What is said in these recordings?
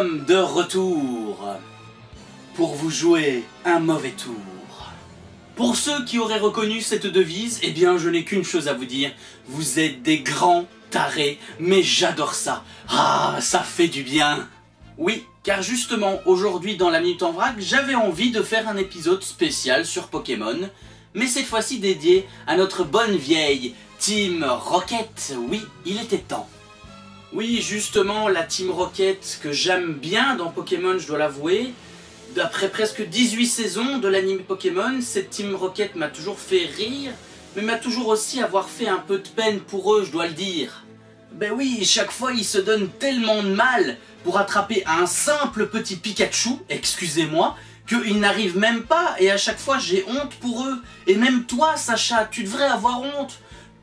sommes de retour pour vous jouer un mauvais tour. Pour ceux qui auraient reconnu cette devise, eh bien je n'ai qu'une chose à vous dire, vous êtes des grands tarés, mais j'adore ça. Ah, ça fait du bien. Oui, car justement, aujourd'hui dans la Minute en Vrac, j'avais envie de faire un épisode spécial sur Pokémon, mais cette fois-ci dédié à notre bonne vieille Team Rocket. Oui, il était temps. Oui, justement, la Team Rocket que j'aime bien dans Pokémon, je dois l'avouer. D'après presque 18 saisons de l'anime Pokémon, cette Team Rocket m'a toujours fait rire, mais m'a toujours aussi avoir fait un peu de peine pour eux, je dois le dire. Ben oui, chaque fois ils se donnent tellement de mal pour attraper un simple petit Pikachu, excusez-moi, qu'ils n'arrivent même pas, et à chaque fois j'ai honte pour eux. Et même toi, Sacha, tu devrais avoir honte.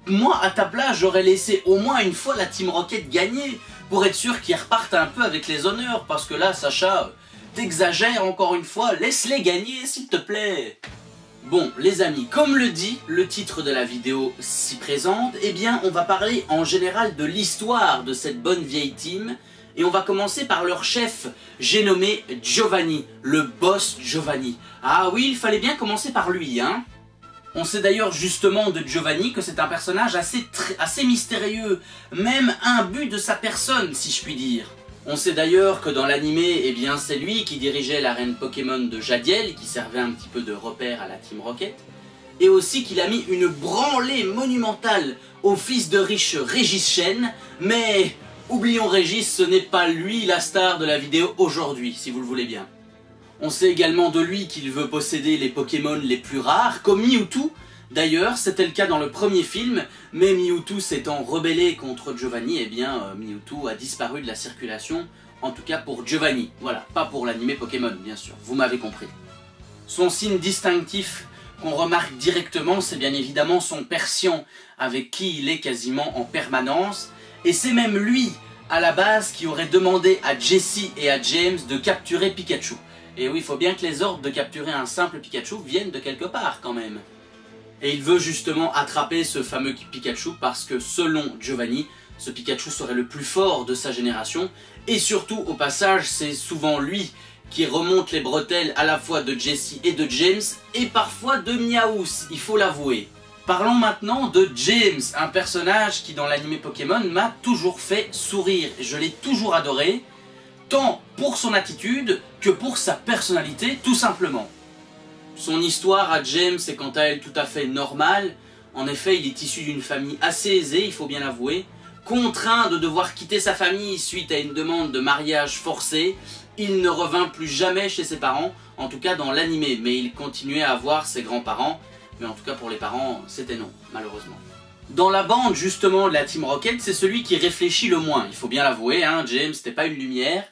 Moi, à ta place, j'aurais laissé au moins une fois la Team Rocket gagner, pour être sûr qu'ils repartent un peu avec les honneurs, parce que là, Sacha, t'exagères encore une fois, laisse-les gagner, s'il te plaît. Bon, les amis, comme le dit le titre de la vidéo si présente, eh bien, on va parler en général de l'histoire de cette bonne vieille team, et on va commencer par leur chef, j'ai nommé Giovanni, le boss Giovanni. Ah oui, il fallait bien commencer par lui, hein. On sait d'ailleurs justement de Giovanni que c'est un personnage assez mystérieux, même imbu de sa personne, si je puis dire. On sait d'ailleurs que dans l'animé, eh bien c'est lui qui dirigeait l'arène Pokémon de Jadiel, qui servait un petit peu de repère à la Team Rocket, et aussi qu'il a mis une branlée monumentale au fils de riche Régis Chen, mais oublions Régis, ce n'est pas lui la star de la vidéo aujourd'hui, si vous le voulez bien. On sait également de lui qu'il veut posséder les Pokémon les plus rares, comme Mewtwo. D'ailleurs, c'était le cas dans le premier film, mais Mewtwo s'étant rebellé contre Giovanni, eh bien Mewtwo a disparu de la circulation, en tout cas pour Giovanni. Voilà, pas pour l'animé Pokémon, bien sûr, vous m'avez compris. Son signe distinctif qu'on remarque directement, c'est bien évidemment son Persian, avec qui il est quasiment en permanence, et c'est même lui, à la base, qui aurait demandé à Jessie et à James de capturer Pikachu. Et oui, il faut bien que les ordres de capturer un simple Pikachu viennent de quelque part quand même. Et il veut justement attraper ce fameux Pikachu parce que selon Giovanni, ce Pikachu serait le plus fort de sa génération. Et surtout, au passage, c'est souvent lui qui remonte les bretelles à la fois de Jessie et de James, et parfois de Meowth, il faut l'avouer. Parlons maintenant de James, un personnage qui dans l'anime Pokémon m'a toujours fait sourire. Je l'ai toujours adoré, tant pour son attitude que pour sa personnalité, tout simplement. Son histoire à James est quant à elle tout à fait normale. En effet, il est issu d'une famille assez aisée, il faut bien l'avouer. Contraint de devoir quitter sa famille suite à une demande de mariage forcé, il ne revint plus jamais chez ses parents, en tout cas dans l'animé, mais il continuait à voir ses grands-parents, mais en tout cas pour les parents, c'était non, malheureusement. Dans la bande justement de la Team Rocket, c'est celui qui réfléchit le moins, il faut bien l'avouer, hein, James n'était pas une lumière,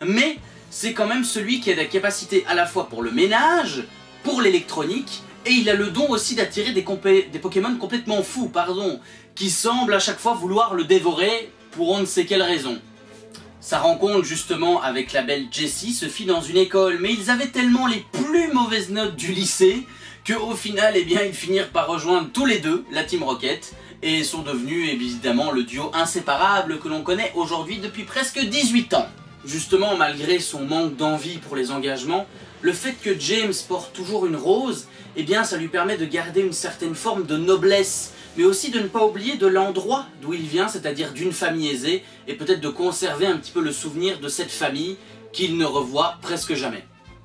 mais c'est quand même celui qui a la capacité à la fois pour le ménage, pour l'électronique, et il a le don aussi d'attirer des Pokémon complètement fous, qui semblent à chaque fois vouloir le dévorer pour on ne sait quelle raison. Sa rencontre justement avec la belle Jessie se fit dans une école, mais ils avaient tellement les plus mauvaises notes du lycée, qu'au final, eh bien, ils finirent par rejoindre tous les deux la Team Rocket, et sont devenus évidemment le duo inséparable que l'on connaît aujourd'hui depuis presque 18 ans. Justement, malgré son manque d'envie pour les engagements, le fait que James porte toujours une rose, eh bien ça lui permet de garder une certaine forme de noblesse, mais aussi de ne pas oublier de l'endroit d'où il vient, c'est-à-dire d'une famille aisée, et peut-être de conserver un petit peu le souvenir de cette famille qu'il ne revoit presque jamais.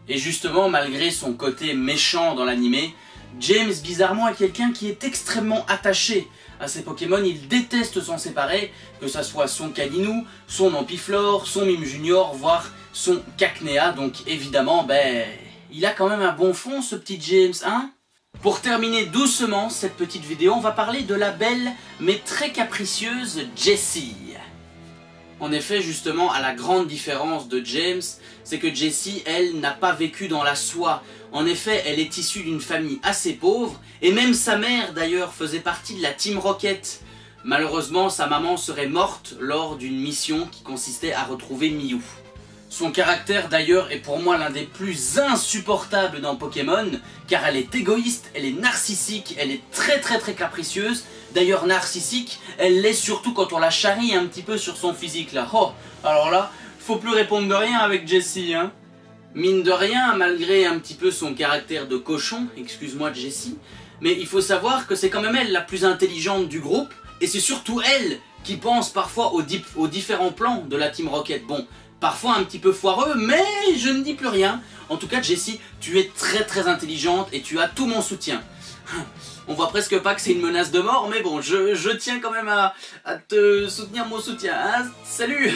Et justement, malgré son côté méchant dans l'animé, James bizarrement est quelqu'un qui est extrêmement attaché à ses Pokémon, il déteste s'en séparer, que ça soit son Caninou, son Ampiflore, son Mime Junior, voire son Cacnea, donc évidemment, il a quand même un bon fond ce petit James, hein. Pour terminer doucement cette petite vidéo, on va parler de la belle mais très capricieuse Jessie. En effet, justement, à la grande différence de James, c'est que Jessie, elle, n'a pas vécu dans la soie. En effet, elle est issue d'une famille assez pauvre, et même sa mère, d'ailleurs, faisait partie de la Team Rocket. Malheureusement, sa maman serait morte lors d'une mission qui consistait à retrouver Mew. Son caractère, d'ailleurs, est pour moi l'un des plus insupportables dans Pokémon, car elle est égoïste, elle est narcissique, elle est très capricieuse. D'ailleurs, narcissique, elle l'est surtout quand on la charrie un petit peu sur son physique, là. Oh, alors là, faut plus répondre de rien avec Jessie, hein. Mine de rien, malgré un petit peu son caractère de cochon, excuse-moi Jessie, mais il faut savoir que c'est quand même elle la plus intelligente du groupe, et c'est surtout elle qui pense parfois aux différents plans de la Team Rocket. Bon, parfois un petit peu foireux, mais je ne dis plus rien. En tout cas, Jessie, tu es très intelligente et tu as tout mon soutien. On voit presque pas que c'est une menace de mort, mais bon, je tiens quand même à te soutenir mon soutien, hein. Salut!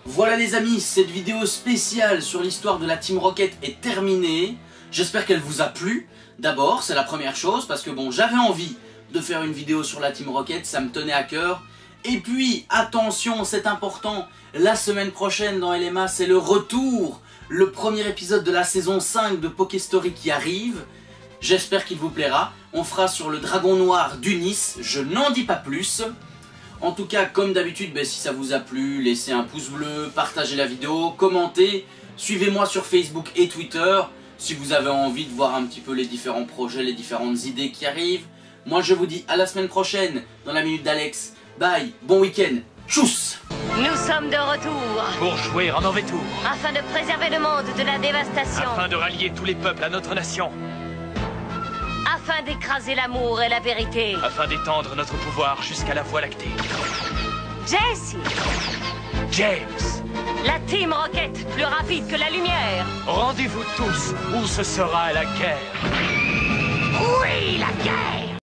Voilà les amis, cette vidéo spéciale sur l'histoire de la Team Rocket est terminée. J'espère qu'elle vous a plu. D'abord, c'est la première chose, parce que bon, j'avais envie de faire une vidéo sur la Team Rocket, ça me tenait à cœur. Et puis, attention, c'est important, la semaine prochaine dans LMA, c'est le retour, le premier épisode de la saison 5 de Pokéstory qui arrive. J'espère qu'il vous plaira. On fera sur le dragon noir d'Unis, je n'en dis pas plus. En tout cas, comme d'habitude, si ça vous a plu, laissez un pouce bleu, partagez la vidéo, commentez, suivez-moi sur Facebook et Twitter, si vous avez envie de voir un petit peu les différents projets, les différentes idées qui arrivent. Moi je vous dis à la semaine prochaine dans la Minute d'Alex. Bye, bon week-end, tchuss! Nous sommes de retour Pour jouer en mauvais tour, afin de préserver le monde de la dévastation, afin de rallier tous les peuples à notre nation, afin d'écraser l'amour et la vérité. afin d'étendre notre pouvoir jusqu'à la Voie lactée. Jessie, James, la Team Rocket, plus rapide que la lumière. rendez-vous tous où ce sera la guerre. Oui, la guerre!